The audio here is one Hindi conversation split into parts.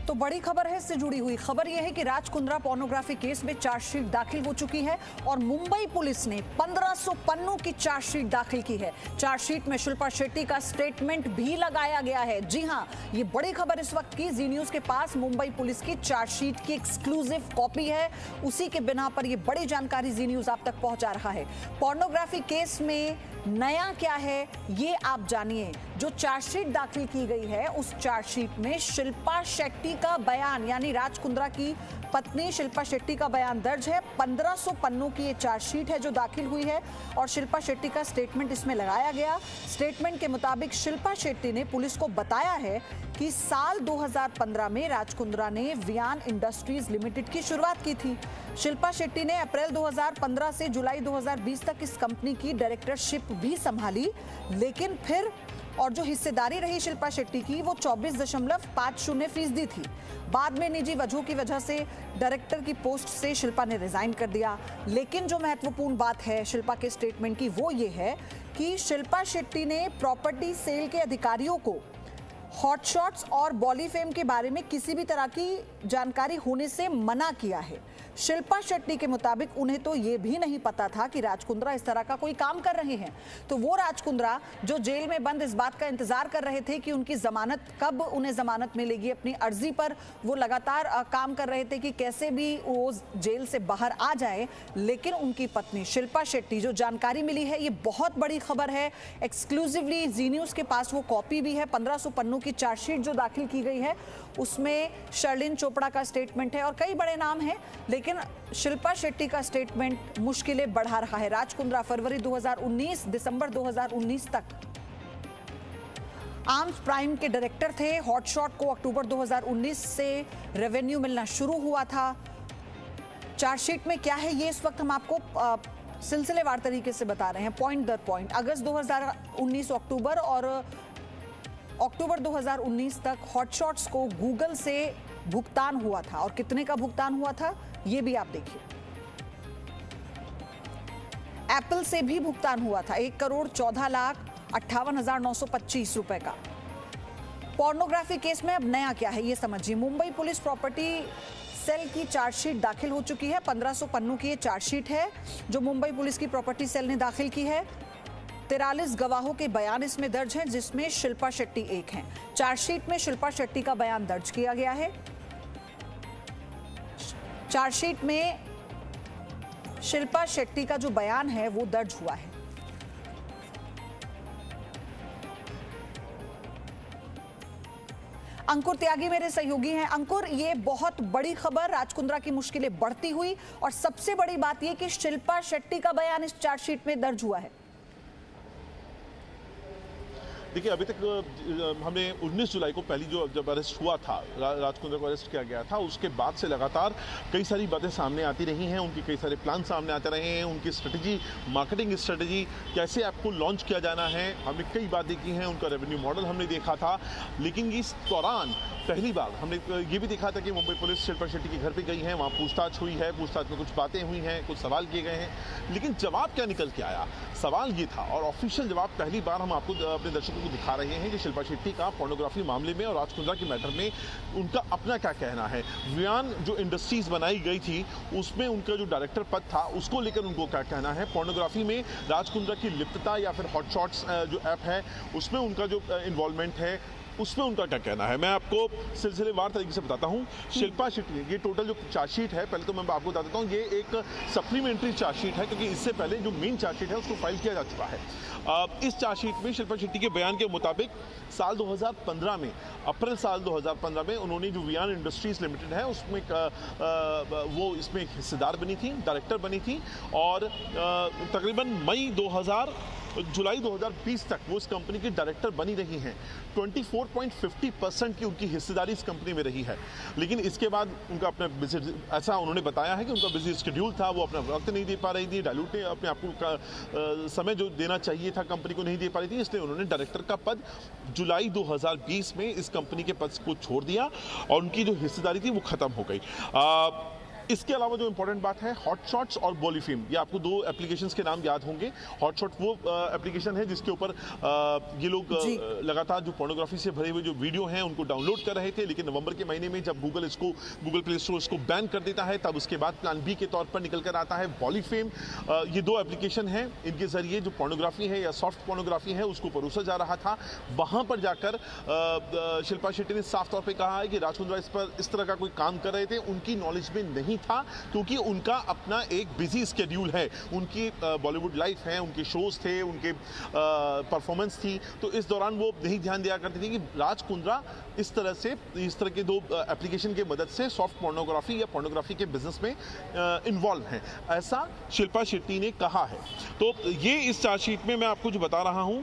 तो बड़ी खबर है, इससे जुड़ी हुई खबर यह है कि राज कुंद्रा पोर्नोग्राफी केस में चार्जशीट दाखिल हो चुकी है और मुंबई पुलिस ने 1500 पन्नों की चार्जशीट दाखिल की है। चार्जशीट में शिल्पा शेट्टी का स्टेटमेंट भी लगाया गया है। जी हां, ये बड़ी खबर इस वक्त की। जी न्यूज के पास मुंबई पुलिस की चार्जशीट की एक्सक्लूसिव कॉपी है। उसी के बिना पर यह बड़ी जानकारी जी न्यूज आप तक पहुंचा रहा है। पोर्नोग्राफी केस में नया क्या है ये आप जानिए। जो चार्जशीट दाखिल की गई है उस चार्जशीट में शिल्पा शेट्टी का बयान यानी राज कुंद्रा की पत्नी शिल्पा शेट्टी का बयान दर्ज है। 1500 पन्नों की ये चार्जशीट है जो दाखिल हुई है और शिल्पा शेट्टी का स्टेटमेंट इसमें लगाया गया। स्टेटमेंट के मुताबिक शिल्पा शेट्टी ने पुलिस को बताया है कि साल 2015 में राज कुंद्रा ने वियान इंडस्ट्रीज लिमिटेड की शुरुआत की थी। शिल्पा शेट्टी ने अप्रैल 2015 से जुलाई 2020 तक इस कंपनी की डायरेक्टरशिप भी संभाली, लेकिन फिर और जो हिस्सेदारी रही शिल्पा शेट्टी की वो 24.50% थी। बाद में निजी वजहों की वजह से डायरेक्टर की पोस्ट से शिल्पा ने रिजाइन कर दिया। लेकिन जो महत्वपूर्ण बात है शिल्पा के स्टेटमेंट की वो ये है कि शिल्पा शेट्टी ने प्रॉपर्टी सेल के अधिकारियों को हॉटशॉट्स और बॉलीफेम के बारे में किसी भी तरह की जानकारी होने से मना किया है। शिल्पा शेट्टी के मुताबिक उन्हें तो ये भी नहीं पता था कि राज कुंद्रा इस तरह का कोई काम कर रहे हैं। तो वो राज कुंद्रा जो जेल में बंद इस बात का इंतजार कर रहे थे कि उनकी जमानत कब उन्हें जमानत मिलेगी, अपनी अर्जी पर वो लगातार काम कर रहे थे कि कैसे भी वो जेल से बाहर आ जाए। लेकिन उनकी पत्नी शिल्पा शेट्टी, जो जानकारी मिली है ये बहुत बड़ी खबर है, एक्सक्लूसिवली जी न्यूज के पास वो कॉपी भी है। 1500 पन्नों की चार्जशीट जो दाखिल की गई है उसमें शर्लिन चोपड़ा का स्टेटमेंट है और कई बड़े नाम हैं, लेकिन शिल्पा शेट्टी का स्टेटमेंट मुश्किलें बढ़ा रहा है। राज कुंद्रा फरवरी 2019 दिसंबर 2019 तक आर्म्स प्राइम के डायरेक्टर थे। हॉटशॉट को अक्टूबर 2019 से रेवेन्यू मिलना शुरू हुआ था। चार्जशीट में क्या है ये इस वक्त हम आपको सिलसिलेवार तरीके से बता रहे हैं, पॉइंट दर पॉइंट। अगस्त 2019 अक्टूबर और अक्टूबर 2019 तक हॉटशॉट्स को गूगल से भुगतान हुआ था और कितने का भुगतान हुआ था ये भी आप देखिए। एप्पल से भी भुगतान हुआ था 1,14,58,925 रुपए का। पोर्नोग्राफी केस में अब नया क्या है ये समझिए। मुंबई पुलिस प्रॉपर्टी सेल की चार्जशीट दाखिल हो चुकी है। 1500 पन्नों की ये चार्जशीट है जो मुंबई पुलिस की प्रॉपर्टी सेल ने दाखिल की है। 43 गवाहों के बयान इसमें दर्ज हैं जिसमें शिल्पा शेट्टी एक हैं। चार्जशीट में शिल्पा शेट्टी का बयान दर्ज किया गया है। चार्जशीट में शिल्पा शेट्टी का जो बयान है वो दर्ज हुआ है। अंकुर त्यागी मेरे सहयोगी हैं। अंकुर, ये बहुत बड़ी खबर, राज कुंद्रा की मुश्किलें बढ़ती हुई और सबसे बड़ी बात यह कि शिल्पा शेट्टी का बयान इस चार्जशीट में दर्ज हुआ है। देखिए, अभी तक हमने 19 जुलाई को पहली जब अरेस्ट हुआ था, राज कुंद्रा को अरेस्ट किया गया था, उसके बाद से लगातार कई सारी बातें सामने आती रही हैं। उनके कई सारे प्लान सामने आते रहे हैं। उनकी स्ट्रेटजी, मार्केटिंग स्ट्रेटजी, कैसे आपको लॉन्च किया जाना है, हमने कई बातें की हैं। उनका रेवेन्यू मॉडल हमने देखा था। लेकिन इस दौरान पहली बार हमने ये भी देखा था कि मुंबई पुलिस शिल्पा शेट्टी के घर पे गई है, वहाँ पूछताछ हुई है। पूछताछ में कुछ बातें हुई हैं, कुछ सवाल किए गए हैं, लेकिन जवाब क्या निकल के आया, सवाल ये था। और ऑफिशियल जवाब पहली बार हम आपको अपने दर्शकों को दिखा रहे हैं कि शिल्पा शेट्टी का पोर्नोग्राफी मामले में और राज कुंद्रा के मैटर में उनका अपना क्या कहना है। वियान जो इंडस्ट्रीज बनाई गई थी उसमें उनका जो डायरेक्टर पद था उसको लेकर उनको क्या कहना है। पोर्नोग्राफी में राज कुंद्रा की लिप्तता या फिर हॉटशॉट्स जो ऐप है उसमें उनका जो इन्वॉल्वमेंट है उसमें उनका क्या कहना है, मैं आपको सिलसिलेवार तरीके से बताता हूं। शिल्पा शेट्टी, ये टोटल जो चार्जशीट है, पहले तो मैं आपको बता देता हूं, ये एक सप्लीमेंट्री चार्जशीट है क्योंकि इससे पहले जो मेन चार्जशीट है उसको फाइल किया जा चुका है। इस चार्जशीट में शिल्पा शेट्टी के बयान के मुताबिक साल 2015 में, अप्रैल साल 2015 में उन्होंने जो वियान इंडस्ट्रीज लिमिटेड है उसमें वो इसमें एक हिस्सेदार बनी थी, डायरेक्टर बनी थी और तकरीबन जुलाई 2020 तक वो इस कंपनी की डायरेक्टर बनी रही हैं। 24.50% की उनकी हिस्सेदारी इस कंपनी में रही है। लेकिन इसके बाद उनका अपना बिजी, ऐसा उन्होंने बताया है कि उनका बिजी शेड्यूल था, वो अपना वक्त नहीं दे पा रही थी, डायल्यूट अपने आप को समय जो देना चाहिए था कंपनी को नहीं दे पा रही थी, इसलिए उन्होंने डायरेक्टर का पद जुलाई 2020 में इस कंपनी के पद को छोड़ दिया और उनकी जो हिस्सेदारी थी वो खत्म हो गई। इसके अलावा जो इंपॉर्टेंट बात है, हॉटशॉट्स और बॉलीफिल्म, ये आपको दो एप्लीकेशंस के नाम याद होंगे। हॉटशॉट वो एप्लीकेशन है जिसके ऊपर ये लोग लगातार जो पोर्नोग्राफी से भरे हुए जो वीडियो हैं उनको डाउनलोड कर रहे थे, लेकिन नवंबर के महीने में जब गूगल प्ले स्टोर इसको बैन कर देता है, तब उसके बाद प्लान बी के तौर पर निकल कर आता है बॉलीफिल्म। ये दो एप्लीकेशन हैं, इनके जरिए जो पोर्नोग्राफी है या सॉफ्ट पोर्नोग्राफी है उसको परोसा जा रहा था। वहां पर जाकर शिल्पा शेट्टी ने साफ तौर पे कहा है कि राज कुंद्रा इस तरह का कोई काम कर रहे थे, उनकी नॉलेज में नहीं था, क्योंकि उनका अपना एक बिजी स्केड्यूल है। उनकी बॉलीवुड लाइफ है, उनके शोज थे, उनके परफॉर्मेंस थी, तो इस दौरान वो नहीं ध्यान दिया करते थे कि राज कुंद्रा इस तरह के दो एप्लीकेशन की मदद से सॉफ्ट पोर्नोग्राफी या पोर्नोग्राफी के बिजनेस में इन्वॉल्व हैं, ऐसा शिल्पा शेट्टी ने कहा है। तो ये इस चार्जशीट में मैं आपको जो बता रहा हूं,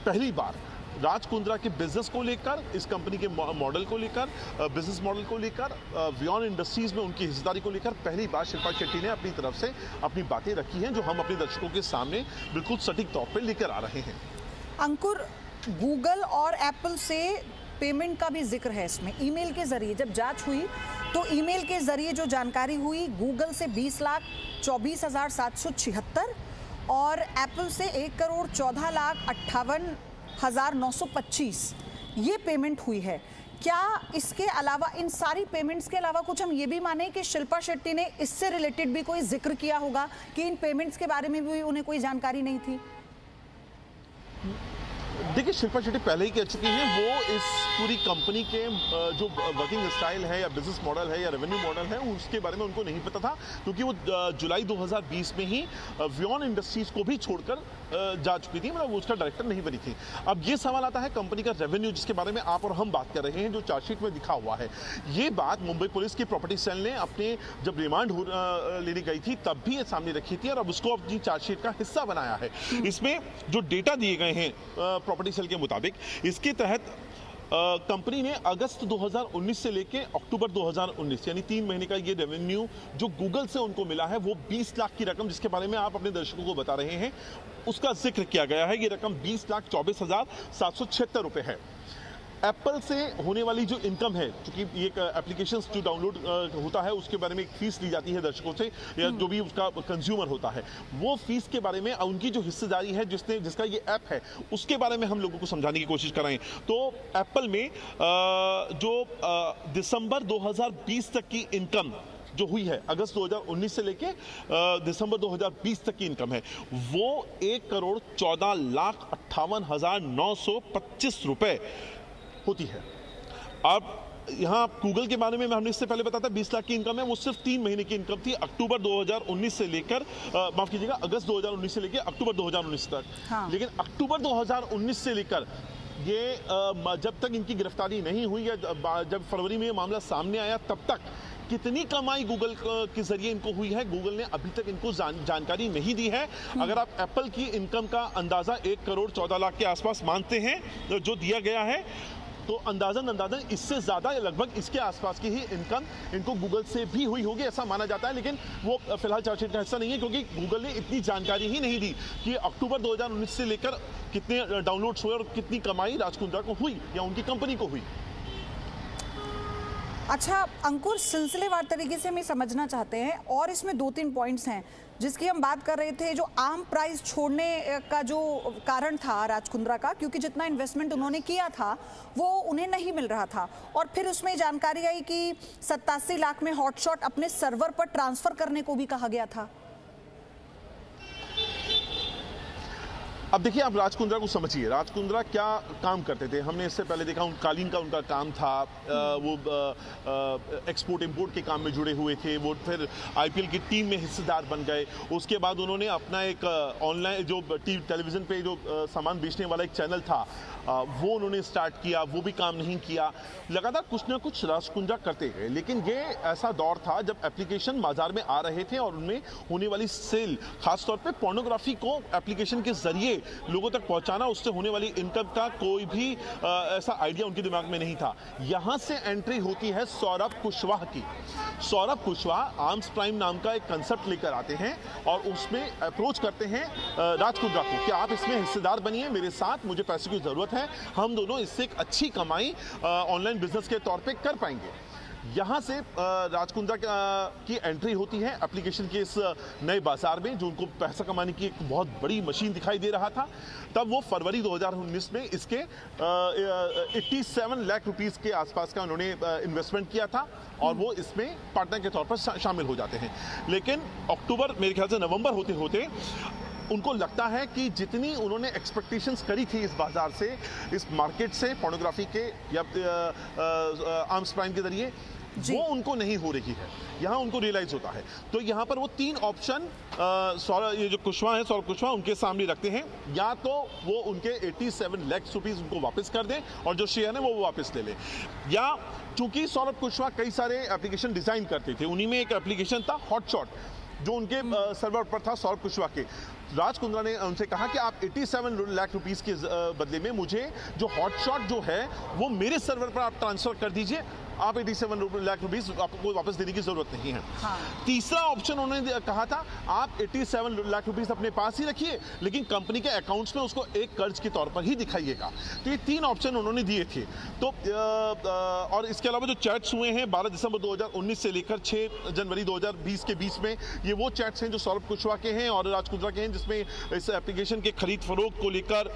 पहली बार राज कुंद्रा के बिजनेस को लेकर, इस कंपनी के मॉडल को लेकर, बिजनेस मॉडल को लेकर, वियॉन इंडस्ट्रीज में उनकी हिस्सेदारी को लेकर पहली बार शिल्पा शेट्टी ने अपनी तरफ से अपनी बातें रखी हैं, जो हम अपने दर्शकों के सामने बिल्कुल सटीक तौर पर लेकर आ रहे हैं। अंकुर, गूगल और एप्पल से पेमेंट का भी जिक्र है इसमें। ईमेल के जरिए जब जांच हुई तो ईमेल के जरिए जो जानकारी हुई, गूगल से 20,24,776 और एप्पल से 1,14,58,925 ये पेमेंट हुई है। क्या इसके अलावा, इन सारी पेमेंट्स के अलावा कुछ हम ये भी माने कि शिल्पा शेट्टी ने इससे रिलेटेड भी कोई जिक्र किया होगा कि इन पेमेंट्स के बारे में भी उन्हें कोई जानकारी नहीं थी? देखिए, शिल्पा शेट्टी पहले ही कह चुकी हैं, वो इस पूरी कंपनी के जो वर्किंग स्टाइल है या बिजनेस मॉडल है या रेवेन्यू मॉडल है, उसके बारे में उनको नहीं पता था, क्योंकि वो जुलाई 2020 में ही वियॉन इंडस्ट्रीज को भी छोड़कर जा चुकी थी, मतलब वो उसका डायरेक्टर नहीं बनी थी। अब ये सवाल आता है कंपनी का रेवेन्यू, जिसके बारे में आप और हम बात कर रहे हैं, जो चार्जशीट में लिखा हुआ है। ये बात मुंबई पुलिस की प्रॉपर्टी सेल ने अपने जब रिमांड लेने गई थी तब भी ये सामने रखी थी और अब उसको अपनी चार्जशीट का हिस्सा बनाया है। इसमें जो डेटा दिए गए हैं प्रॉपर्टी सेल के मुताबिक, इसके तहत कंपनी ने अगस्त 2019 से लेके अक्टूबर 2019 यानी 3 महीने का ये रेवेन्यू जो गूगल से उनको मिला है, वो 20 लाख की रकम, जिसके बारे में आप अपने दर्शकों को बता रहे हैं, उसका जिक्र किया गया है। ये रकम 20,24,776 रुपए है। एप्पल से होने वाली जो इनकम है, क्योंकि ये एप्लीकेशन जो डाउनलोड होता है उसके बारे में एक फीस ली जाती है दर्शकों से या जो भी उसका कंज्यूमर होता है, वो फीस के बारे में उनकी जो हिस्सेदारी है जिसका ये ऐप है, उसके बारे में हम लोगों को समझाने की कोशिश कर रहे हैं। तो एप्पल में जो दिसंबर 2020 तक की इनकम जो हुई है, अगस्त 2019 से लेके दिसंबर 2020 तक की इनकम है, वो 1,14,58,925 रुपए होती है। अब यहाँ गूगल के बारे में हमने इससे पहले बताया था 20 लाख की इनकम है, वो सिर्फ 3 महीने की इनकम थी, अक्टूबर 2019 से लेकर माफ कीजिएगा, अगस्त 2019 से लेकर अक्टूबर 2019 तक। हाँ। लेकिन अक्टूबर 2019 से लेकर ये जब तक इनकी गिरफ्तारी नहीं हुई या जब फरवरी में ये मामला सामने आया, तब तक कितनी कमाई गूगल के जरिए इनको हुई है, गूगल ने अभी तक इनको जानकारी नहीं दी है। अगर आप एप्पल की इनकम का अंदाजा 1,14,00,000 के आसपास मानते हैं जो दिया गया है, तो अंदाजन इससे ज्यादा या लगभग इसके आसपास की ही इनकम इनको गूगल से भी हुई होगी, ऐसा माना जाता है। लेकिन वो फिलहाल चार्जशीट का हिस्सा नहीं है, क्योंकि गूगल ने इतनी जानकारी ही नहीं दी कि अक्टूबर 2019 से लेकर कितने डाउनलोड्स हुए और कितनी कमाई राज कुंद्रा को हुई या उनकी कंपनी को हुई। अच्छा अंकुर, सिलसिलेवार तरीके से हम समझना चाहते हैं और इसमें 2-3 पॉइंट्स हैं जिसकी हम बात कर रहे थे। जो आम प्राइस छोड़ने का जो कारण था राज कुंद्रा का, क्योंकि जितना इन्वेस्टमेंट उन्होंने किया था वो उन्हें नहीं मिल रहा था, और फिर उसमें जानकारी आई कि 87 लाख में हॉटशॉट अपने सर्वर पर ट्रांसफर करने को भी कहा गया था। अब देखिए, आप राज कुंद्रा को समझिए, राज कुंद्रा क्या काम करते थे। हमने इससे पहले देखा कालीन का उनका काम था, वो एक्सपोर्ट इंपोर्ट के काम में जुड़े हुए थे, वो फिर आईपीएल की टीम में हिस्सेदार बन गए। उसके बाद उन्होंने अपना एक ऑनलाइन जो टेलीविज़न पे जो सामान बेचने वाला एक चैनल था, वो उन्होंने स्टार्ट किया, वो भी काम नहीं किया। लगातार कुछ ना कुछ राज कुंद्रा करते गए, लेकिन ये ऐसा दौर था जब एप्लीकेशन बाजार में आ रहे थे और उनमें होने वाली सेल, खासतौर पे पोर्नोग्राफी को एप्लीकेशन के जरिए लोगों तक पहुंचाना, उससे होने वाली इनकम का कोई भी ऐसा आइडिया उनके दिमाग में नहीं था। यहां से एंट्री होती है सौरभ कुशवाहा की। सौरभ कुशवाहा आर्म्स प्राइम नाम का एक कंसेप्ट लेकर आते हैं और उसमें अप्रोच करते हैं राज कुंद्रा को कि आप इसमें हिस्सेदार बनिए मेरे साथ, मुझे पैसे की जरूरत है, हम दोनों इससे एक अच्छी कमाई ऑनलाइन बिजनेस के तौर पे कर पाएंगे। यहाँ से राज कुंद्रा की एंट्री होती है एप्लीकेशन के इस नए बाजार में, जो उनको पैसा कमाने की एक बहुत बड़ी मशीन दिखाई दे रहा था। तब वो फरवरी 2019 में इसके 87 लाख रुपीस के आसपास का उन्होंने इन्वेस्टमेंट किया था और वो इसमें पार्टनर के तौर पर शामिल हो जाते हैं। लेकिन अक्टूबर, मेरे ख्याल से नवंबर होते होते उनको लगता है कि जितनी उन्होंने एक्सपेक्टेशंस करी थी इस बाजार से, इस मार्केट से, पोर्नोग्राफी के या आर्म्स प्राइम के जरिए, वो उनको नहीं हो रही है। यहाँ उनको रियलाइज होता है। तो यहाँ पर वो तीन ऑप्शन ये जो कुशवाहा है, सौरभ कुशवाहा, उनके सामने रखते हैं। या तो वो उनके 87 लाख रुपीस उनको वापस कर दें और जो शेयर है वो वापस ले लें, या चूंकि सौरभ कुशवाहा कई सारे एप्लीकेशन डिजाइन करते थे, उन्हीं में एक एप्लीकेशन था हॉटशॉट जो उनके सर्वर पर था सौरभ कुशवाहा के। राज कुंद्रा ने उनसे कहा कि आप 87 लाख रुपीस के बदले में मुझे जो हॉटशॉट जो है वो मेरे सर्वर पर आप ट्रांसफर कर दीजिए, आप 87 लाख रुपीस आपको वापस देने की जरूरत नहीं है। हाँ। तीसरा ऑप्शन उन्होंने कहा था, आप 87 लाख रुपीस अपने पास ही रखिए, लेकिन कंपनी के अकाउंट्स में उसको एक कर्ज के तौर पर ही दिखाइएगा। तो ये तीन ऑप्शन उन्होंने दिए थे। तो और इसके अलावा जो चैट्स हुए हैं 12 दिसंबर 2019 से लेकर 6 जनवरी 2020 के बीच में, ये वो चैट्स हैं जो सौरभ कुशवाहा के हैं और राज कुंद्रा के हैं, जिसमें इस एप्लीकेशन के खरीद फरोख्त को लेकर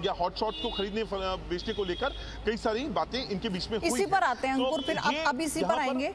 या हॉटशॉट को खरीदने बेचने को लेकर कई सारी बातें इनके बीच में हुई। इसी पर आते हैं और फिर अब इसी पर आएंगे।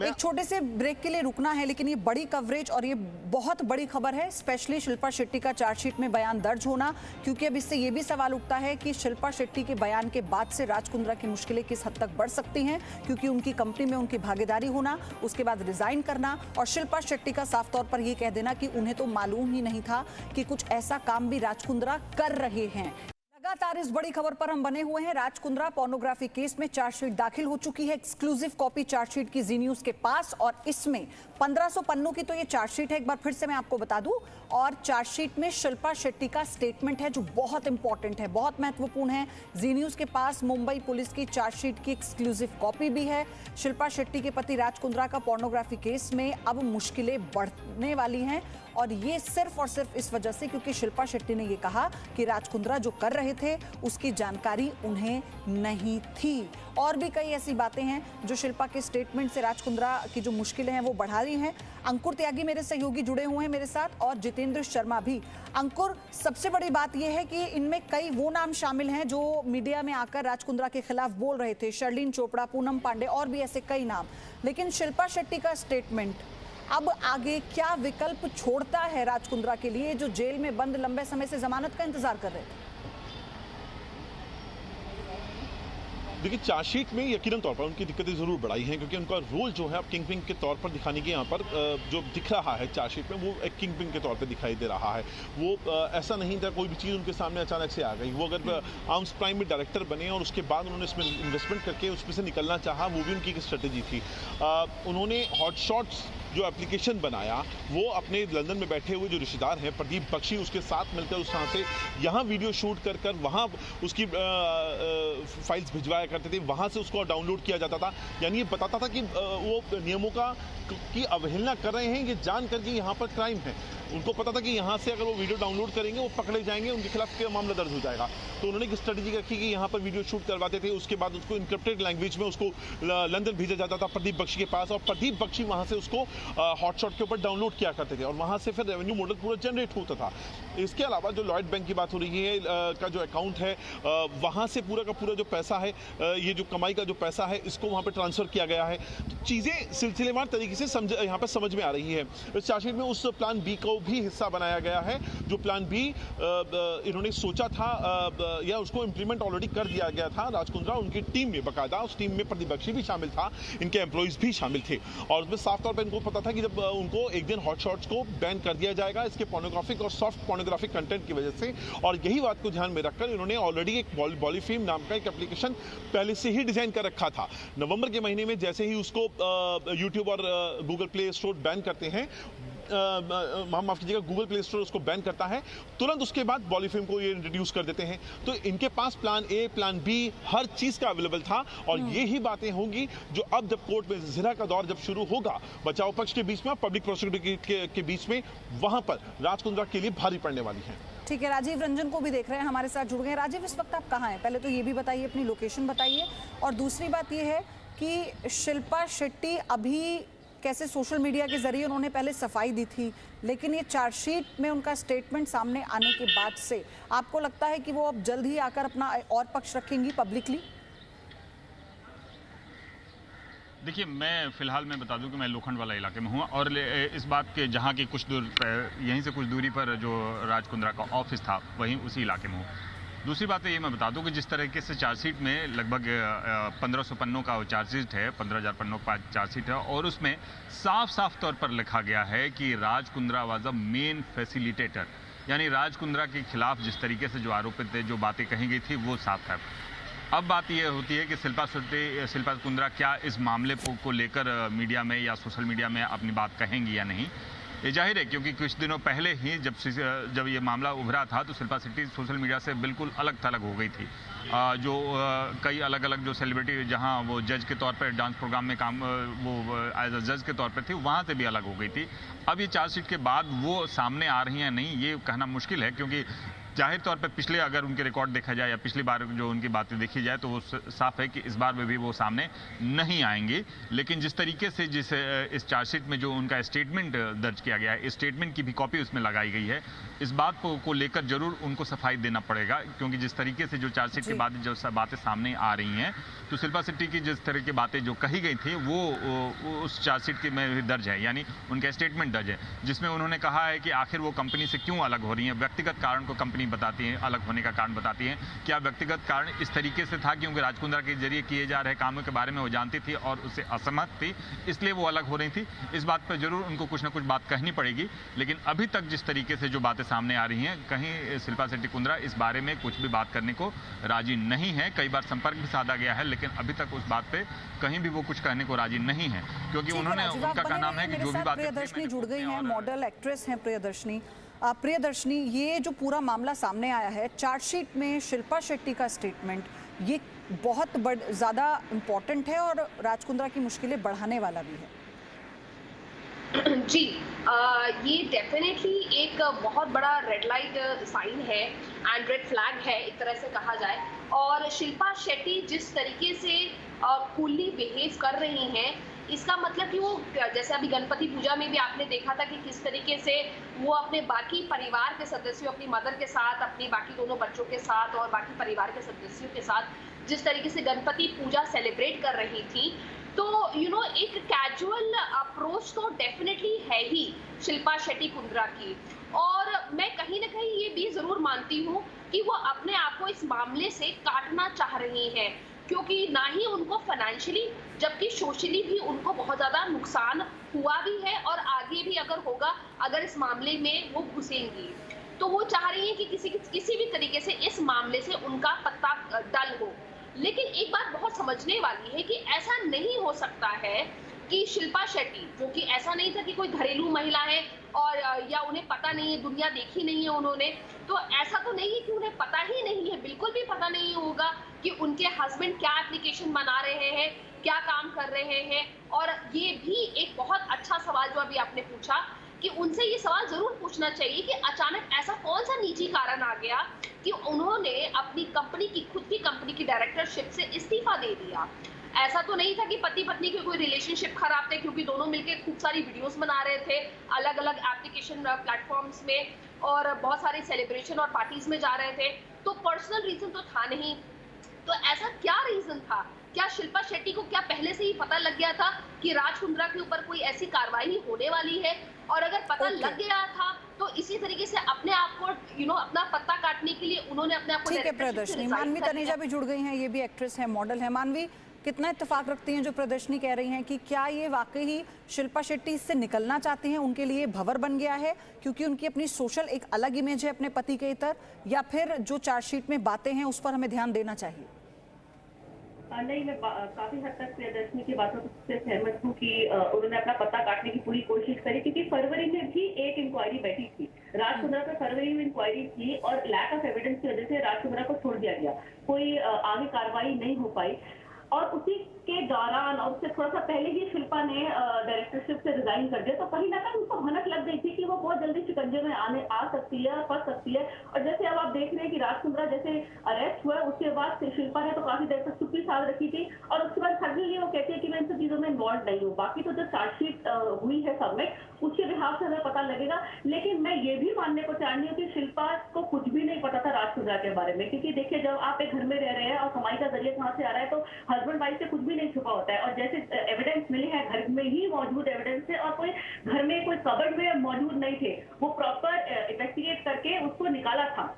एक छोटे से ब्रेक के लिए रुकना है, लेकिन ये बड़ी कवरेज और ये बहुत बड़ी खबर है, स्पेशली शिल्पा शेट्टी का चार्जशीट में बयान दर्ज होना, क्योंकि अब इससे ये भी सवाल उठता है कि शिल्पा शेट्टी के बयान के बाद से राज कुंद्रा की मुश्किलें किस हद तक बढ़ सकती हैं, क्योंकि उनकी कंपनी में उनकी भागीदारी होना, उसके बाद रिजाइन करना और शिल्पा शेट्टी का साफ तौर पर यह कह देना कि उन्हें तो मालूम ही नहीं था कि कुछ ऐसा काम भी राज कुंद्रा कर रहे हैं। लगातार इस बड़ी खबर पर हम बने हुए हैं। राज कुंद्रा पोर्नोग्राफी केस में चार्जशीट दाखिल हो चुकी है, एक्सक्लूसिव कॉपी चार्जशीट की जी न्यूज के पास, और इसमें 1500 पन्नों की तो ये चार्जशीट है, एक बार फिर से मैं आपको बता दूं। और चार्जशीट में शिल्पा शेट्टी का स्टेटमेंट है जो बहुत इंपॉर्टेंट है, बहुत महत्वपूर्ण है। जी न्यूज के पास मुंबई पुलिस की चार्जशीट की एक्सक्लूसिव कॉपी भी है। शिल्पा शेट्टी के पति राज कुंद्रा का पोर्नोग्राफी केस में अब मुश्किलें बढ़ने वाली हैं, और ये सिर्फ और सिर्फ इस वजह से क्योंकि शिल्पा शेट्टी ने ये कहा कि राज कुंद्रा जो कर रहे थे उसकी जानकारी उन्हें नहीं थी। और भी कई ऐसी बातें हैं जो शिल्पा के स्टेटमेंट से राज कुंद्रा की जो मुश्किलें हैं वो बढ़ा रही हैं। अंकुर त्यागी मेरे सहयोगी जुड़े हुए हैं मेरे साथ, और जितेंद्र शर्मा भी। अंकुर, सबसे बड़ी बात यह है कि इनमें कई वो नाम शामिल हैं जो मीडिया में आकर राज कुंद्रा के खिलाफ बोल रहे थे, शर्लिन चोपड़ा, पूनम पांडे और भी ऐसे कई नाम, लेकिन शिल्पा शेट्टी का स्टेटमेंट अब आगे क्या विकल्प छोड़ता है राज कुंद्रा के लिए, जो जेल में बंद लंबे समय से जमानत का इंतजार कर रहे थे? देखिए, चार्जशीट में यकीनन तौर पर उनकी दिक्कतें जरूर बढ़ाई हैं, क्योंकि उनका रोल जो है अब किंगपिन के तौर पर दिखाने की यहाँ पर जो दिख रहा है चार्जशीट में, वो एक किंगपिन के तौर पर दिखाई दे रहा है। वो ऐसा नहीं था कोई भी चीज़ उनके सामने अचानक से आ गई। वो अगर आर्म्स प्राइम में डायरेक्टर बने और उसके बाद उन्होंने इसमें इन्वेस्टमेंट करके उसमें से निकलना चाहा, वो भी उनकी एक स्ट्रेटेजी थी। उन्होंने हॉटशॉट्स जो एप्लीकेशन बनाया वो अपने लंदन में बैठे हुए जो रिश्तेदार हैं प्रदीप बख्शी, उसके साथ मिलकर उस तरह से यहाँ वीडियो शूट कर कर वहाँ उसकी फाइल्स भिजवाया करते थे, वहाँ से उसको डाउनलोड किया जाता था। यानी ये बताता था कि वो नियमों की अवहेलना कर रहे हैं, ये जान करके यहाँ पर क्राइम है। उनको पता था कि यहाँ से अगर वो वीडियो डाउनलोड करेंगे वो पकड़े जाएंगे, उनके खिलाफ मामला दर्ज हो जाएगा। तो उन्होंने एक स्ट्रेटेजी रखी कि यहाँ पर वीडियो शूट करवाते थे, उसके बाद उसको इनक्रिप्टेड लैंग्वेज में उसको लंदन भेजा जाता था प्रदीप बख्शी के पास, और प्रदीप बख्शी वहाँ से उसको हॉटशॉट के ऊपर डाउनलोड किया करते थे, और वहाँ से फिर रेवेन्यू मॉडल पूरा जनरेट होता था। इसके अलावा जो लॉयड बैंक की बात हो रही है का जो अकाउंट है, वहाँ से पूरा का पूरा जो पैसा है, ये जो कमाई का जो पैसा है, इसको वहाँ पर ट्रांसफर किया गया है। तो चीज़ें सिलसिलेवार तरीके से यहाँ पर समझ में आ रही है। इस चार्जशीट में उस प्लान बी को भी हिस्सा बनाया गया है, जो प्लान बी इन्होंने सोचा था या उसको इम्प्लीमेंट ऑलरेडी कर दिया गया था राज कुंद्रा उनकी टीम में, बाकायदा उस टीम में प्रदीप बख्शी भी शामिल था, इनके एम्प्लॉइज भी शामिल थे, और उसमें साफ तौर पर इनको पता था कि जब उनको एक दिन हॉटशॉट्स को बैन कर दिया जाएगा इसके पोर्नोग्राफिक और सॉफ्ट पोर्नोग्राफिक कंटेंट की वजह से, और यही बात को ध्यान में रखकर इन्होंने ऑलरेडी एक बॉलीफिल्म नाम का एक एप्लीकेशन पहले से ही डिजाइन कर रखा था। नवंबर के महीने में जैसे ही उसको यूट्यूब और गूगल प्ले स्टोर बैन करते हैं, माफ कीजिएगा, गूगल प्ले स्टोर उसको बैन करता है, तुरंत उसके बाद बॉलीफिल्म को ये इंट्रोड्यूस कर देते हैं। तो इनके पास प्लान ए, प्लान बी, हर चीज का अवेलेबल था, और ये ही बातें होंगी जो अब जब कोर्ट में जिरा का दौर जब शुरू होगा, बचाव पक्ष के बीच में, पब्लिक प्रोसिक्यूटर के बीच में, वहां पर राज कुंद्रा के लिए भारी पड़ने वाली है। ठीक है, राजीव रंजन को भी देख रहे हैं, हमारे साथ जुड़ गए। राजीव, इस वक्त आप कहाँ हैं? पहले तो ये भी बताइए, अपनी लोकेशन बताइए, और दूसरी बात ये है कि शिल्पा शेट्टी अभी कैसे सोशल मीडिया के जरिए उन्होंने पहले सफाई दी थी, लेकिन ये चार्जशीट में उनका स्टेटमेंट सामने आने के बाद से आपको लगता है कि वो अब जल्द ही आकर अपना और पक्ष रखेंगी पब्लिकली? देखिए, मैं फिलहाल मैं बता दूं कि मैं लोखंड वाला इलाके में हूं और इस बात के जहां की कुछ दूर यहीं से कुछ दूरी पर जो राज कुंद्रा का ऑफिस था वहीं उसी इलाके में हूं। दूसरी बात ये मैं बता दूं कि जिस तरीके से चार्जशीट में लगभग 1500 पन्नों का चार्जशीट है, 15,000 पन्नों का चार्जशीट है और उसमें साफ साफ तौर पर लिखा गया है कि Raj Kundra was a main facilitator, यानी राज कुंद्रा के खिलाफ जिस तरीके से जो आरोपित थे, जो बातें कही गई थी वो साफ है। अब बात यह होती है कि शिल्पा कुंद्रा क्या इस मामले को लेकर मीडिया में या सोशल मीडिया में अपनी बात कहेंगी या नहीं। ये जाहिर है क्योंकि कुछ दिनों पहले ही जब ये मामला उभरा था तो शिल्पा शेट्टी सोशल मीडिया से बिल्कुल अलग थलग हो गई थी। कई अलग अलग जो सेलिब्रिटी जहां वो जज के तौर पर डांस प्रोग्राम में काम वो एज अ जज के तौर पर थी, वहां से भी अलग हो गई थी। अब ये चार्जशीट के बाद वो सामने आ रही हैं नहीं, ये कहना मुश्किल है क्योंकि जाहिर तौर पर पिछले अगर उनके रिकॉर्ड देखा जाए या पिछली बार जो उनकी बातें देखी जाए तो वो साफ है कि इस बार में भी वो सामने नहीं आएंगी। लेकिन जिस तरीके से इस चार्जशीट में जो उनका स्टेटमेंट दर्ज किया गया है, इस स्टेटमेंट की भी कॉपी उसमें लगाई गई है, इस बात को लेकर जरूर उनको सफाई देना पड़ेगा क्योंकि जिस तरीके से जो चार्जशीट के बाद जो बातें सामने आ रही हैं तो शिल्पा शेट्टी की जिस तरह की बातें जो कही गई थी वो उस चार्जशीट के में भी दर्ज है, यानी उनका स्टेटमेंट दर्ज है जिसमें उन्होंने कहा है कि आखिर वो कंपनी से क्यों अलग हो रही है। व्यक्तिगत कारण को कंपनी बताती है, अलग होने का कारण बताती है। क्या व्यक्तिगत कारण इस तरीके से था क्योंकि राज कुंद्रा के जरिए किए जा रहे कामों के बारे में वो जानती थी और उससे असहमत थी, इसलिए वो अलग हो रही थी। इस बात पर जरूर उनको कुछ ना कुछ बात कहनी पड़ेगी। लेकिन अभी तक जिस तरीके से जो बातें सामने आ रही हैं, कहीं शिल्पा शेट्टी कुंद्रा इस बारे में कुछ भी बात करने को राजी नहीं है। कई बार संपर्क भी साधा गया है लेकिन अभी तक उस बात पे कहीं भी वो कुछ कहने को राजी नहीं है क्योंकि उन्होंने उनका कहना है कि जो भी बातें प्रियदर्शनी जुड़ गई हैं, मॉडल एक्ट्रेस हैं प्रियदर्शनी, ये जो पूरा मामला सामने आया है, चार्जशीट में शिल्पा शेट्टी का स्टेटमेंट ये बहुत ज़्यादा इम्पोर्टेंट है और राज कुंद्रा की मुश्किलें बढ़ाने वाला भी है। जी, ये डेफिनेटली एक बहुत बड़ा रेड लाइट साइन है एंड रेड फ्लैग है एक तरह से कहा जाए। और शिल्पा शेट्टी जिस तरीके से कूलली बिहेव कर रही हैं, इसका मतलब कि वो जैसे अभी गणपति पूजा में भी आपने देखा था कि किस तरीके से वो अपने बाकी परिवार के सदस्यों, अपनी मदर के साथ, अपनी बाकी दोनों बच्चों के साथ और बाकी परिवार के सदस्यों के साथ जिस तरीके से गणपति पूजा सेलिब्रेट कर रही थी, तो एक कैजुअल अप्रोच तो डेफिनेटली है ही शिल्पा शेट्टी कुंद्रा की। और मैं कहीं ना कहीं ये भी जरूर मानती हूँ कि वो अपने आप को इस मामले से काटना चाह रही हैं क्योंकि ना ही उनको फाइनेंशियली जबकि सोशली भी उनको बहुत ज़्यादा नुकसान हुआ भी है और आगे भी अगर होगा, अगर इस मामले में वो घुसेंगी तो वो चाह रही है कि किसी भी तरीके से इस मामले से उनका पत्ता डल हो। लेकिन एक बात बहुत समझने वाली है कि ऐसा नहीं हो सकता है कि शिल्पा शेट्टी, जो कि ऐसा नहीं था कि कोई घरेलू महिला है और या उन्हें पता नहीं है, दुनिया देखी नहीं है उन्होंने, तो ऐसा तो नहीं है कि उन्हें पता ही नहीं है, बिल्कुल भी पता नहीं होगा कि उनके हस्बैंड क्या एप्लीकेशन बना रहे हैं, क्या काम कर रहे हैं। और ये भी एक बहुत अच्छा सवाल जो अभी आपने पूछा कि उनसे ये सवाल जरूर पूछना चाहिए कि अचानक ऐसा कौन सा निजी कारण आ गया कि उन्होंने अपनी कंपनी की, खुद की कंपनी की डायरेक्टरशिप से इस्तीफा दे दिया। ऐसा तो नहीं था कि पति पत्नी के कोई रिलेशनशिप खराब थे क्योंकि दोनों मिलकर खूब सारी वीडियोस बना रहे थे अलग अलग एप्लीकेशन प्लेटफॉर्म्स में और बहुत सारे सेलिब्रेशन और पार्टीज में जा रहे थे, तो पर्सनल रीजन तो था नहीं। तो ऐसा क्या रीजन था? क्या शिल्पा शेट्टी को क्या पहले से ही पता लग गया था कि राज कुंद्रा के ऊपर कोई ऐसी कार्रवाई होने वाली है? और अगर पता लग गया था तो इसी तरीके से अपने आप को अपना पत्ता काटने के लिए उन्होंने अपने आप को ठीक है प्रियदर्शनी, मानवी तनेजा भी जुड़ गई हैं, ये भी एक्ट्रेस है, मॉडल है। मानवी, कितना इत्तेफाक रखती हैं जो प्रदर्शनी कह रही हैं कि क्या ये वाकई ही शिल्पा शेट्टी इससे निकलना चाहती हैं, उनके लिए भंवर बन गया है क्योंकि उनकी अपनी सोशल एक अलग इमेज है अपने पति के इतर, या फिर जो चार्जशीट में बातें हैं उस पर हमें ध्यान देना चाहिए? नहीं, मैं काफी हद तक प्रियदर्शनी की बातों से सहमत हूँ कि उन्होंने अपना पत्ता काटने की पूरी कोशिश करी क्योंकि फरवरी में भी एक इंक्वायरी बैठी थी, राज कुंद्रा पर फरवरी में इंक्वायरी थी और लैक ऑफ एविडेंस की वजह से राज कुंद्रा को छोड़ दिया गया, कोई आगे कार्रवाई नहीं हो पाई। और उसी के दौरान और उससे थोड़ा सा पहले ही शिल्पा ने डायरेक्टरशिप से रिजाइन कर दिया। तो कहीं ना कहीं उसको भनक लग गई थी कि वो बहुत जल्दी शिकंजे में आ सकती है, फंस सकती है। और जैसे अब आप देख रहे हैं कि राज कुंद्रा जैसे अरेस्ट हुआ, उसके बाद शिल्पा ने तो काफी देर तक चुप्पी साध रखी थी और उसके बाद सडनली वो कहती है कि मैं इन सब चीजों में इन्वॉल्व नहीं हूँ। बाकी तो जो चार्जशीट हुई है सबमिट, उसके बिहाफ से हमें पता लगेगा। लेकिन मैं ये भी मानने को चाह रही हूँ कि शिल्पा को कुछ भी नहीं पता था राज कुंद्रा के बारे में, क्योंकि देखिए जब आप एक घर में रह रहे हैं और कमाई का जरिया कहाँ से आ रहा है तो हस्बैंड वाइफ से कुछ भी नहीं छुपा होता है। और जैसे एविडेंस मिले हैं, घर में ही मौजूद एविडेंस थे और कोई घर में कोई कबर्ड में मौजूद नहीं थे, वो प्रॉपर इन्वेस्टिगेट करके उसको निकाला था।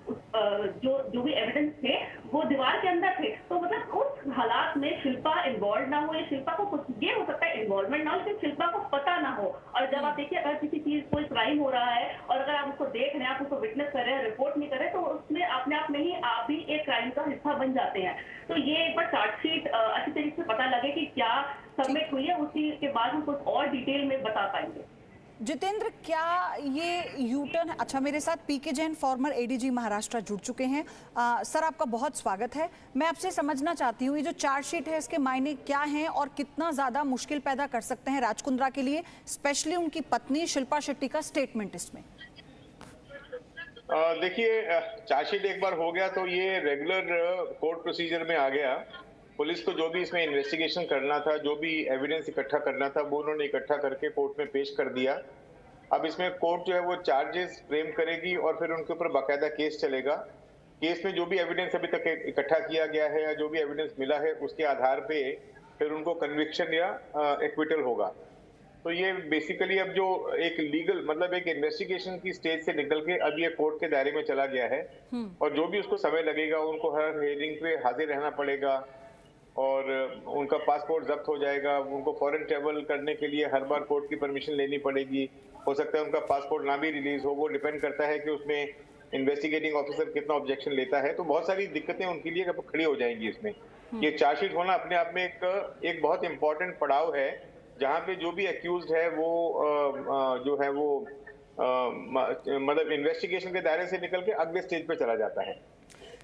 जो भी एविडेंस थे वो दीवार के अंदर थे। तो मतलब उस हालात में शिल्पा इन्वॉल्व ना हो, या शिल्पा को कुछ ये हो सकता है इन्वॉल्वमेंट ना हो, लेकिन शिल्पा को पता ना हो। और जब आप देखिए अगर किसी चीज कोई क्राइम हो रहा है और अगर आप उसको देख रहे हैं, आप उसको विटनेस कर रहे हैं, रिपोर्ट नहीं कर रहे, तो उसमें अपने आप में ही आप भी एक क्राइम का हिस्सा बन जाते हैं। तो ये एक बार चार्जशीट अच्छी तरीके से पता लगे कि क्या सबमिट हुई है, उसी के बाद हम कुछ और डिटेल में बता पाएंगे। जितेंद्र, क्या ये यू टर्न, अच्छा मेरे साथ पीके जैन फॉर्मर एडीजी महाराष्ट्र जुड़ चुके हैं। सर आपका बहुत स्वागत है। मैं आपसे समझना चाहती हूँ ये जो चार्जशीट है इसके मायने क्या हैं और कितना ज़्यादा मुश्किल पैदा कर सकते हैं राज कुंद्रा के लिए, स्पेशली उनकी पत्नी शिल्पा शेट्टी का स्टेटमेंट इसमें। देखिए, चार्जशीट एक बार हो गया तो ये रेगुलर कोर्ट प्रोसीजर में आ गया। पुलिस को जो भी इसमें इन्वेस्टिगेशन करना था, जो भी एविडेंस इकट्ठा करना था, वो उन्होंने इकट्ठा करके कोर्ट में पेश कर दिया। अब इसमें कोर्ट जो है वो चार्जेस फ्रेम करेगी और फिर उनके ऊपर बाकायदा केस चलेगा। केस में जो भी एविडेंस अभी तक इकट्ठा किया गया है या जो भी एविडेंस मिला है उसके आधार पे फिर उनको कन्विक्शन या एक्विटल होगा। तो ये बेसिकली अब जो एक लीगल मतलब एक इन्वेस्टिगेशन की स्टेज से निकल के अब ये कोर्ट के दायरे में चला गया है और जो भी उसको समय लगेगा उनको हर हियरिंग पे हाजिर रहना पड़ेगा और उनका पासपोर्ट जब्त हो जाएगा। उनको फॉरेन ट्रेवल करने के लिए हर बार कोर्ट की परमिशन लेनी पड़ेगी। हो सकता है उनका पासपोर्ट ना भी रिलीज हो, वो डिपेंड करता है कि उसमें इन्वेस्टिगेटिंग ऑफिसर कितना ऑब्जेक्शन लेता है। तो बहुत सारी दिक्कतें उनके लिए खड़ी हो जाएंगी इसमें। ये चार्जशीट होना अपने आप में एक बहुत इंपॉर्टेंट पड़ाव है जहाँ पे जो भी एक्यूज्ड है वो जो है वो मतलब इन्वेस्टिगेशन के दायरे से निकल के अगले स्टेज पे चला जाता है।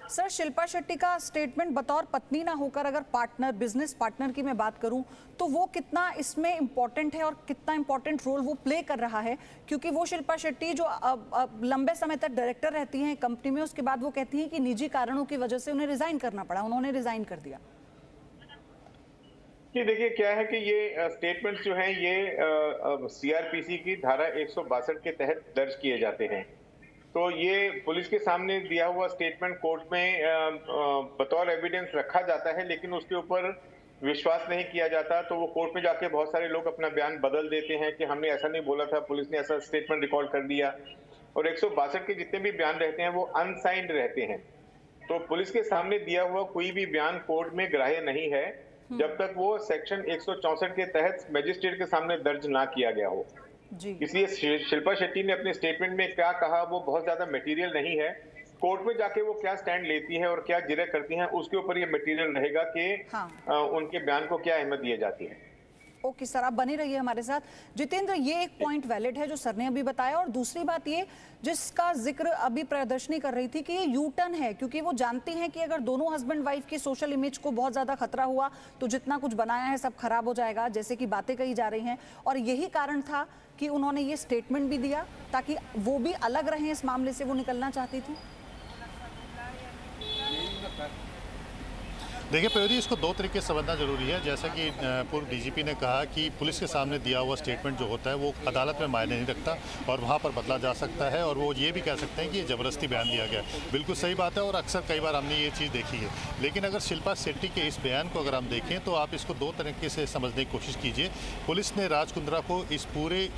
सर, शिल्पा शेट्टी का स्टेटमेंट बतौर पत्नी ना होकर अगर पार्टनर, बिजनेस पार्टनर की मैं बात करूं तो वो कितना इसमें इम्पोर्टेंट है और कितना इम्पोर्टेंट रोल वो प्ले कर रहा है, क्योंकि वो शिल्पा शेट्टी जो अब लंबे समय तक डायरेक्टर रहती हैं कंपनी में, उसके बाद वो कहती हैं कि निजी कारणों की वजह से उन्हें रिजाइन करना पड़ा, उन्होंने रिजाइन कर दिया। देखिए क्या है कि ये स्टेटमेंट्स जो हैं ये सीआरपीसी की धारा 162 के तहत दर्ज किए जाते हैं। तो ये पुलिस के सामने दिया हुआ स्टेटमेंट कोर्ट में बतौर एविडेंस रखा जाता है, लेकिन उसके ऊपर विश्वास नहीं किया जाता। तो वो कोर्ट में जाके बहुत सारे लोग अपना बयान बदल देते हैं कि हमने ऐसा नहीं बोला था, पुलिस ने ऐसा स्टेटमेंट रिकॉर्ड कर दिया। और 162 के जितने भी बयान रहते हैं वो अनसाइंड रहते हैं। तो पुलिस के सामने दिया हुआ कोई भी बयान कोर्ट में ग्राह्य नहीं है जब तक वो सेक्शन 164 के तहत मजिस्ट्रेट के सामने दर्ज ना किया गया हो। इसलिए शिल्पा शेट्टी ने अपने स्टेटमेंट में क्या कहा वो बहुत ज्यादा मटेरियल नहीं है। कोर्ट में जाके वो क्या स्टैंड लेती है और क्या जिरह करती हैं उसके ऊपर ये मटेरियल रहेगा कि उनके बयान को क्या अहमियत दी जाती है। ओके सर, आप बने रहिए हमारे साथ। जितेंद्र, ये एक पॉइंट वैलिड है जो सर ने अभी बताया, और दूसरी बात ये जिसका जिक्र अभी प्रदर्शनी कर रही थी कि ये यू टर्न है, क्योंकि वो जानती हैं कि अगर दोनों हस्बैंड वाइफ की सोशल इमेज को बहुत ज़्यादा खतरा हुआ तो जितना कुछ बनाया है सब खराब हो जाएगा, जैसे कि बातें कही जा रही हैं। और यही कारण था कि उन्होंने ये स्टेटमेंट भी दिया ताकि वो भी अलग रहें इस मामले से, वो निकलना चाहती थी। देखिए प्रयोजी, इसको दो तरीके से समझना जरूरी है। जैसा कि पूर्व डीजीपी ने कहा कि पुलिस के सामने दिया हुआ स्टेटमेंट जो होता है वो अदालत में मायने नहीं रखता और वहाँ पर बदला जा सकता है, और वो ये भी कह सकते हैं कि ये ज़बरदस्ती बयान दिया गया। बिल्कुल सही बात है और अक्सर कई बार हमने ये चीज़ देखी है। लेकिन अगर शिल्पा शेट्टी के इस बयान को अगर हम देखें तो आप इसको दो तरीके से समझने की कोशिश कीजिए। पुलिस ने राज कुंद्रा को इस पूरे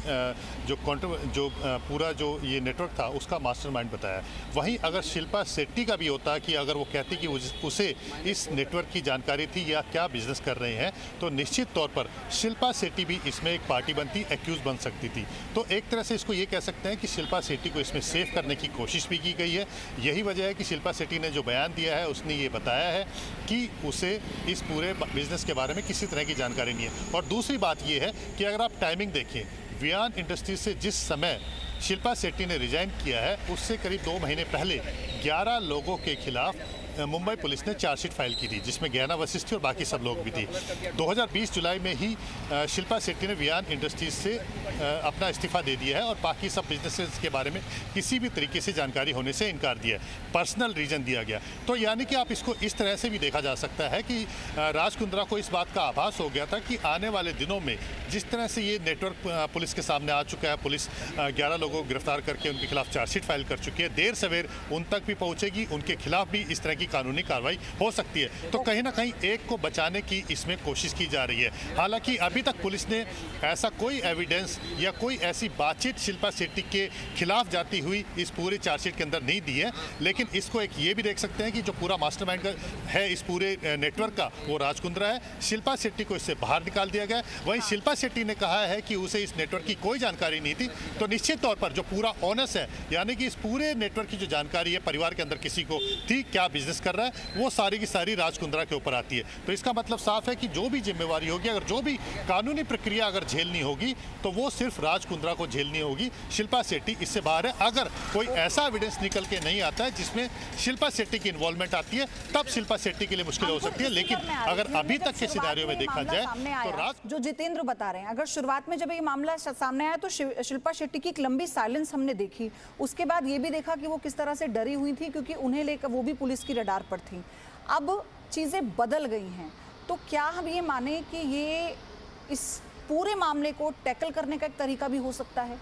पूरा जो ये नेटवर्क था उसका मास्टरमाइंड बताया। वहीं अगर शिल्पा शेट्टी का भी होता कि अगर वो कहती कि उसे इस नेटवर्क की जानकारी थी या क्या बिजनेस कर रहे हैं, तो निश्चित तौर पर शिल्पा शेट्टी भी इसमें एक पार्टी बनती, एक्यूज बन सकती थी। तो एक तरह से इसको ये कह सकते हैं कि शिल्पा शेट्टी को इसमें सेव करने की कोशिश भी की गई है। यही वजह है कि शिल्पा शेट्टी ने जो बयान दिया है उसने ये बताया है कि उसे इस पूरे बिजनेस के बारे में किसी तरह की जानकारी नहीं है। और दूसरी बात ये है कि अगर आप टाइमिंग देखें, वियान इंडस्ट्रीज से जिस समय शिल्पा शेट्टी ने रिजाइन किया है उससे करीब 2 महीने पहले 11 लोगों के खिलाफ मुंबई पुलिस ने चार्जशीट फाइल की थी, जिसमें ज्ञाना वशिष्ठ और बाकी सब लोग भी थी। 2020 जुलाई में ही शिल्पा शेट्टी ने वियान इंडस्ट्रीज से अपना इस्तीफा दे दिया है और बाकी सब बिजनेसेस के बारे में किसी भी तरीके से जानकारी होने से इनकार दिया है, पर्सनल रीजन दिया गया। तो यानी कि आप इसको इस तरह से भी देखा जा सकता है कि राज कुंद्रा को इस बात का आभास हो गया था कि आने वाले दिनों में जिस तरह से ये नेटवर्क पुलिस के सामने आ चुका है, पुलिस 11 लोगों को गिरफ्तार करके उनके खिलाफ चार्जशीट फाइल कर चुकी है, देर सवेर उन तक भी पहुंचेगी, उनके खिलाफ भी इस तरह की कानूनी कार्रवाई हो सकती है। तो कहीं ना कहीं एक को बचाने की इसमें कोशिश की जा रही है। हालांकि अभी तक पुलिस ने ऐसा कोई एविडेंस या कोई ऐसी बातचीत शिल्पा शेट्टी के खिलाफ जाती हुई इस पूरे चार्जशीट के अंदर नहीं दी है, लेकिन इसको एक ये भी देख सकते हैं कि जो पूरा मास्टरमाइंड है इस पूरे नेटवर्क का वो राज कुंद्रा है। शिल्पा शेट्टी को इससे बाहर निकाल दिया गया। वहीं शिल्पा शेट्टी ने कहा है कि उसे इस नेटवर्क की कोई जानकारी नहीं थी। तो निश्चित तौर पर जो पूरा ऑनर्स है, यानी कि इस पूरे नेटवर्क की जो जानकारी है परिवार के अंदर किसी को थी, क्या बिजनेस कर रहा है, वो सारी की सारी राज कुंद्रा के ऊपर आती है। तो इसका मतलब साफ है कि जो भी जिम्मेवारी होगी, अगर जो भी कानूनी प्रक्रिया अगर झेलनी होगी तो वो सिर्फ राज कुंद्रा को झेलनी होगी। शिल्पा शेट्टी इससे बाहर है। अगर कोई ऐसा एविडेंस निकल के नहीं आता है जिसमें शिल्पा शेट्टी की इन्वॉल्वमेंट आती है, तब शिल्पा शेट्टी के लिए मुश्किल हो सकती है। लेकिन अगर अभी तक के सिनेरियो में देखा जाए तो राज, जो जितेंद्र बता रहे हैं, अगर शुरुआत में जब ये मामला सामने आया तो शिल्पा शेट्टी की एक लंबी साइलेंस हमने देखी। उसके बाद ये भी देखा कि वो किस तरह से डरी हुई थी, क्योंकि उन्हें लेकर वो भी पुलिस की रडार पर थी। अब चीजें बदल गई हैं, तो क्या हम ये माने कि ये इस पूरे मामले को टैकल करने का एक तरीका भी हो सकता है?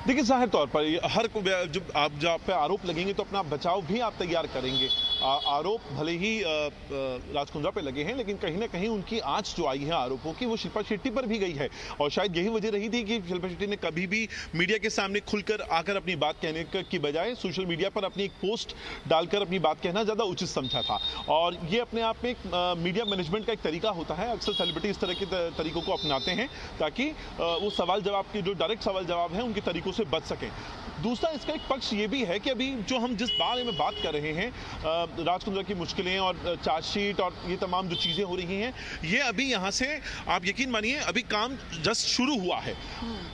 देखिए, जाहिर तौर पर हर जब आप जहाँ पे आरोप लगेंगे तो अपना बचाव भी आप तैयार करेंगे। आरोप भले ही राज कुंद्रा पे लगे हैं, लेकिन कहीं ना कहीं उनकी आंच जो आई है आरोपों की वो शिल्पा शेट्टी पर भी गई है। और शायद यही वजह रही थी कि शिल्पा शेट्टी ने कभी भी मीडिया के सामने खुलकर आकर अपनी बात कहने की बजाय सोशल मीडिया पर अपनी एक पोस्ट डालकर अपनी बात कहना ज़्यादा उचित समझा था। और ये अपने आप में एक मीडिया मैनेजमेंट का एक तरीका होता है। अक्सर सेलिब्रिटी इस तरह के तरीकों को अपनाते हैं ताकि वो सवाल जवाब के जो डायरेक्ट सवाल जवाब हैं उनके तरीकों से बच सकें। दूसरा इसका एक पक्ष ये भी है कि अभी जो हम जिस बारे में बात कर रहे हैं, राज कुंद्रा की मुश्किलें और चार्जशीट और ये तमाम जो चीज़ें हो रही हैं, ये अभी यहाँ से आप यकीन मानिए अभी काम जस्ट शुरू हुआ है।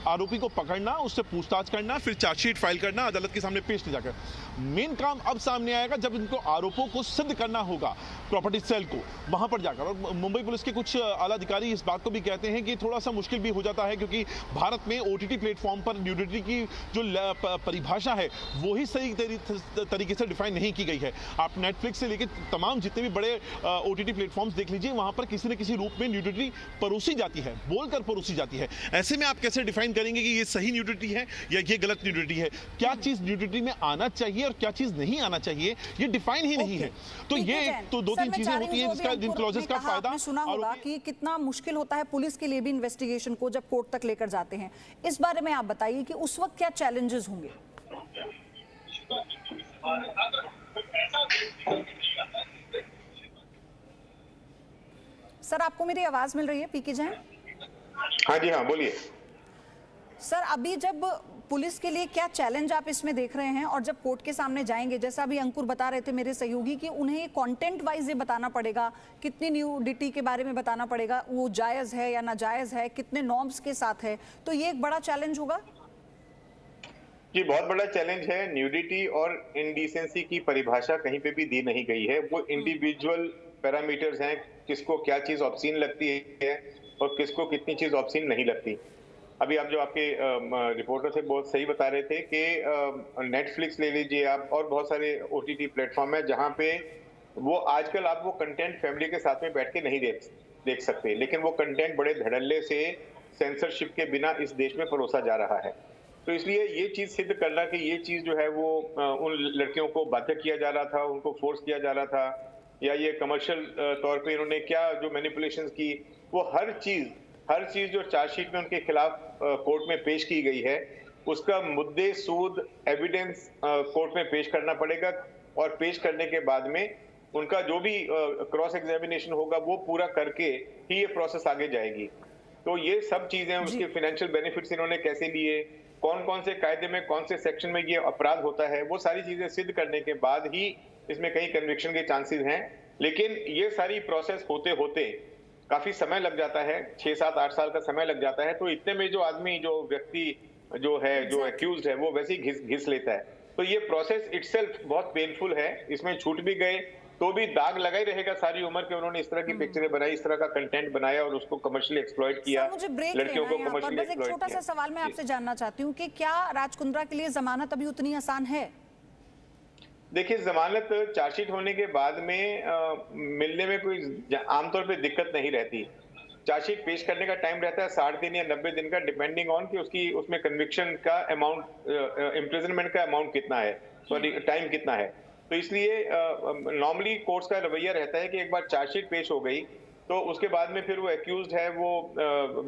आरोपी को पकड़ना, उससे पूछताछ करना, फिर चार्जशीट फाइल करना, अदालत के सामने पेश जाकर। मेन काम अब सामने आएगा जब इनको आरोपों को सिद्ध करना होगा प्रॉपर्टी सेल को, वहां पर जाकर। और मुंबई पुलिस के कुछ आला अधिकारी इस बात को भी कहते हैं कि थोड़ा सा मुश्किल भी हो जाता है, क्योंकि भारत में OTT प्लेटफॉर्म पर न्यूडिटी की जो परिभाषा है वो ही सही तरीके से डिफाइन नहीं की गई है। आप नेटफ्लिक्स से लेकर तमाम जितने भी बड़े OTT प्लेटफॉर्म्स देख लीजिए, वहां पर किसी न किसी रूप में न्यूडिटी परोसी जाती है, बोलकर परोसी जाती है। ऐसे में आप कैसे डिफाइन करेंगे कि ये सही न्यूडिटी है या ये गलत न्यूडिटी है? क्या चीज न्यूडिटी में आना चाहिए और क्या चीज नहीं आना चाहिए, ये डिफाइन ही नहीं है। तो ये तो दो तीन चीजें होती हैं जिसका जिन क्लॉजेस का फायदा सुना होगा कि कितना मुश्किल होता है पुलिस के लिए भी इन्वेस्टिगेशन को जब कोर्ट तक लेकर जाते हैं। इस बारे में आप बताइए कि उस वक्त क्या चैलेंजेस होंगे? सर, आपको मेरी आवाज मिल रही है? पीके जैन। हाँ जी, हाँ बोलिए। सर, अभी जब पुलिस के लिए क्या चैलेंज आप इसमें देख रहे हैं, और जब कोर्ट के सामने जाएंगे, जैसा अभी अंकुर बता रहे थे मेरे सहयोगी, कि उन्हें कंटेंट वाइज ये बताना पड़ेगा, कितनी न्यूडिटी के बारे में बताना पड़ेगा, वो जायज है या नाजायज है, कितने नॉर्म्स के साथ है, तो ये एक बड़ा चैलेंज होगा। जी, बहुत बड़ा चैलेंज है। न्यूडिटी और इनडिसेंसी की परिभाषा कहीं पे भी दी नहीं गई है। वो इंडिविजुअल पैरामीटर्स हैं, किसको क्या चीज ऑब्सीन लगती है और किसको कितनी चीज ऑब्सीन नहीं लगती। अभी आप जो आपके रिपोर्टर थे बहुत सही बता रहे थे कि नेटफ्लिक्स ले लीजिए आप, और बहुत सारे OTT प्लेटफॉर्म है जहाँ पे वो आजकल आप वो कंटेंट फैमिली के साथ में बैठ के नहीं देख सकते, लेकिन वो कंटेंट बड़े धड़ल्ले से सेंसरशिप के बिना इस देश में परोसा जा रहा है। तो इसलिए ये चीज सिद्ध करना कि ये चीज जो है वो उन लड़कियों को बाध्य किया जा रहा था, उनको फोर्स किया जा रहा था, या ये कमर्शियल तौर पे इन्होंने क्या जो मैनिपुलेशंस की, वो हर चीज जो चार्जशीट में उनके खिलाफ कोर्ट में पेश की गई है, उसका मुद्दे सूद एविडेंस कोर्ट में पेश करना पड़ेगा। और पेश करने के बाद में उनका जो भी क्रॉस एग्जामिनेशन होगा वो पूरा करके ही ये प्रोसेस आगे जाएगी। तो ये सब चीजें, उसके फाइनेंशियल बेनिफिट्स इन्होंने कैसे लिए, कौन कौन से कायदे में कौन से सेक्शन में ये अपराध होता है, वो सारी चीजें सिद्ध करने के बाद ही इसमें कई कन्विक्शन के चांसेस हैं। लेकिन ये सारी प्रोसेस होते होते काफी समय लग जाता है, 6, 7, 8 साल का समय लग जाता है। तो इतने में जो आदमी, जो व्यक्ति जो है, जो एक्यूज्ड है, वो वैसे ही घिस लेता है। तो ये प्रोसेस इटसेल्फ बहुत पेनफुल है। इसमें छूट भी गए तो भी दाग लगा ही रहेगा सारी उम्र के। उन्होंने इस तरह की पिक्चरें बनाई, इस तरह का कंटेंट बनाया और उसको कमर्शियली एक्सप्लॉइट किया। मुझे ब्रेक लड़कियों को लेना है यहाँ पर। कमर्शियली बस एक छोटा सा सवाल मैं आपसे जानना चाहती हूँ कि क्या राज कुंद्रा के लिए जमानत अभी उतनी आसान है? देखिए, जमानत चार्जशीट होने के बाद में मिलने में कोई आमतौर पे दिक्कत नहीं रहती। चार्जशीट पेश करने का टाइम रहता है 60 दिन या 90 दिन का, डिपेंडिंग ऑन कि उसकी उसमें कन्विक्शन का अमाउंट, इम्प्रिजनमेंट का अमाउंट कितना है, सॉरी टाइम कितना है। तो इसलिए नॉर्मली कोर्ट्स का रवैया रहता है कि एक बार चार्जशीट पेश हो गई तो उसके बाद में फिर वो एक्यूज्ड है वो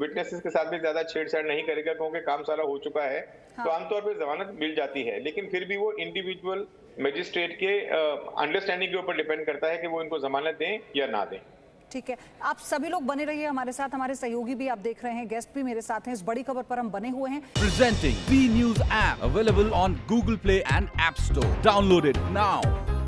विटनेसेस के साथ भी ज्यादा छेड़छाड़ नहीं करेगा क्योंकि काम सारा हो चुका है। तो आमतौर पर जमानत मिल जाती है, लेकिन फिर भी वो इंडिविजुअल मजिस्ट्रेट के अंडरस्टैंडिंग के ऊपर डिपेंड करता है कि वो इनको जमानत दें या ना दें। ठीक है, आप सभी लोग बने रहिए हमारे साथ, हमारे सहयोगी भी आप देख रहे हैं, गेस्ट भी मेरे साथ हैं, इस बड़ी खबर पर हम बने हुए हैं। Presenting B News app available on Google Play and App Store. Download it now.